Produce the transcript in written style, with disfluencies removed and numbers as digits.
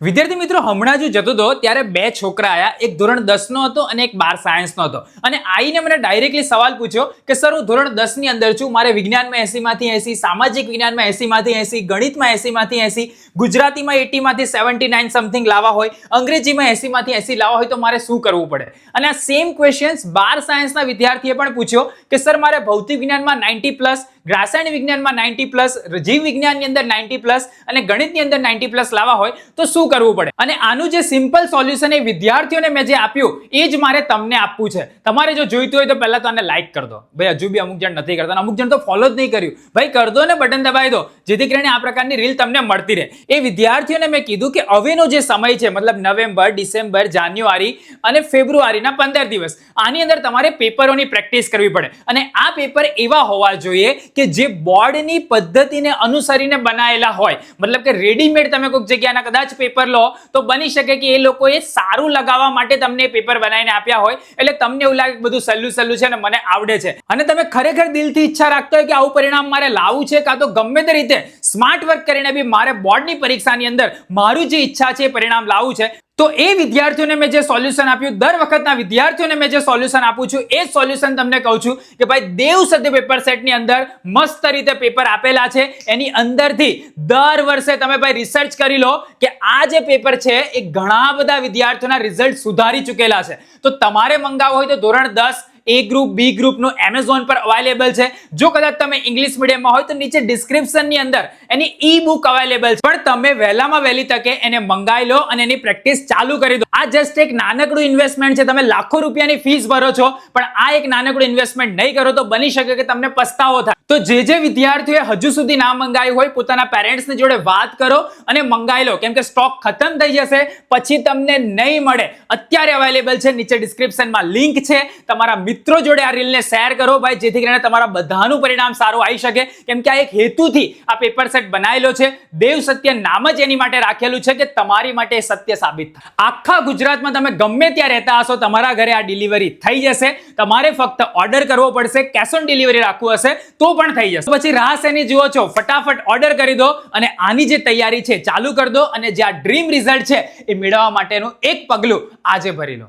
વિદ્યાર્થી મિત્રો, હમણાં જો જતો હતો ત્યારે બે છોકરા આયા, એક ધોરણ 10 નો હતો અને એક 12 સાયન્સ નો હતો. અને આઈને મને ડાયરેક્ટલી સવાલ પૂછ્યો કે સર, હું ધોરણ 10 ની અંદર છું, મારે વિજ્ઞાનમાં 80 માંથી 80, સામાજિક વિજ્ઞાનમાં 80 માંથી 80, ગણિતમાં 80 માંથી 80, ગુજરાતીમાં 80 માંથી 79 સમથિંગ લાવવા હોય, અંગ્રેજીમાં 80 માંથી 80 લાવવા હોય તો મારે શું કરવું પડે? અને આ સેમ ક્વેશ્ચન્સ 12 સાયન્સના વિદ્યાર્થીએ પણ પૂછ્યો કે સર, મારે ભૌતિક વિજ્ઞાનમાં 90+, રાસાયણિક વિજ્ઞાનમાં 90+, જીવ વિજ્ઞાનની અંદર 90+ અને ગણિતની અંદર 90+ લાવવા હોય તો શું કરવું પડે? અને આનું જે સિમ્પલ સોલ્યુશન એ વિદ્યાર્થીઓને મેં જે આપ્યું એ જ મારે તમને આપવું છે. તમારે જો જોઈતું હોય તો પહેલા તો આને લાઈક કરી દો. ભાઈ, હજુ બી અમુક જણ નથી કરતા, અમુક જણ તો ફોલો જ નહીં કર્યું. ભાઈ, કરી દો ને, બટન દબાવી દો, જેથી કરીને આ પ્રકારની રીલ તમને મળતી રહે. એ વિદ્યાર્થીઓને મેં કીધું કે હવેનો જે સમય છે, મતલબ નવેમ્બર, ડિસેમ્બર, જાન્યુઆરી અને ફેબ્રુઆરીના 15 દિવસ, આની અંદર તમારે પેપરોની પ્રેક્ટિસ કરવી પડે. અને આ પેપર એવા હોવા જોઈએ કે જે બોર્ડની પદ્ધતિને અનુસરીને બનાવેલા હોય. મતલબ કે રેડીમેડ તમે કોઈક જગ્યાના કદાચ પેપર લો તો બની શકે કે એ લોકોએ સારું લગાવવા માટે તમને પેપર બનાવીને આપ્યા હોય, એટલે તમને એવું લાગે કે બધું સલ્લું છે અને મને આવડે છે, અને તમે ખરેખર દિલથી ઈચ્છા રાખતા હોય કે આવું પરિણામ મારે લાવવું છે, કાં તો ગમે તે રીતે સ્માર્ટ વર્ક કરીને બી મારે બોર્ડની પરીક્ષાની અંદર મારું જે ઈચ્છા છે એ પરિણામ લાવવું છે, તો એ વિદ્યાર્થીઓને મેં જે સોલ્યુશન આપ્યું, દર વખતના વિદ્યાર્થીઓને મેં જે સોલ્યુશન આપું છું એ સોલ્યુશન તમને કહું છું કે ભાઈ, દેવ સત્ય પેપર સેટની અંદર મસ્ત રીતે પેપર આપેલા છે. એની અંદરથી દર વર્ષે તમે ભાઈ રિસર્ચ કરી લો કે આ જે પેપર છે એ ઘણા બધા વિદ્યાર્થીઓના રિઝલ્ટ સુધારી ચૂકેલા છે. તો તમારે મંગાવવું હોય તો ધોરણ 10 A ગ્રુપ, B ગ્રુપનું Amazon પર અવેલેબલ છે. જો કદાચ તમે ઇંગ્લિશ મીડિયમમાં હોય તો નીચે ડિસ્ક્રિપ્શનની અંદર એની ઈ બુક અવેલેબલ છે, પણ તમે વહેલામાં વહેલી તકે એને મંગાવી લો અને એની પ્રેક્ટિસ ચાલુ કરી દો. આ જસ્ટ એક નાનકડું ઇન્વેસ્ટમેન્ટ છે. તમે લાખો રૂપિયાની ફીસ ભરો છો, પણ આ એક નાનકડું ઇન્વેસ્ટમેન્ટ નહીં કરો તો બની શકે કે તમને પસ્તાવો થાય. તો જે વિદ્યાર્થીઓએ હજુ સુધી ના મંગાવ્યું હોય, પોતાના પેરેન્ટ્સની જોડે વાત કરો અને મંગાવી લો, કેમ કે સ્ટોક ખતમ થઈ જશે, પછી તમને નહીં મળે. અત્યારે અવેલેબલ છે, નીચે ડિસ્ક્રિપ્શનમાં લિંક છે. તમારા મિત્રો જોડે આ રીલને શેર કરો ભાઈ, જેથી કરીને તમારા બધાનું પરિણામ સારું આવી શકે. કેમ કે આ એક હેતુથી આ પેપર સેટ બનાવેલો છે. દેવ સત્ય નામ જ એની માટે રાખેલું છે કે તમારી માટે સત્ય સાબિત થાય. આખા ગુજરાતમાં તમે ગમે ત્યાં રહેતા હશો, તમારા ઘરે આ ડિલિવરી થઈ જશે. તમારે ફક્ત ઓર્ડર કરવો પડશે, કેશ ઓન ડિલિવરી રાખવું હશે તો પણ થઈ જશે. પછી રાહ શેની જુઓ છો? ફટાફટ ઓર્ડર કરી દો અને આની જે તૈયારી છે ચાલુ કરી દો, અને જે આ ડ્રીમ રિઝલ્ટ છે એ મેળવવા માટેનું એક પગલું આજે ભરી લો.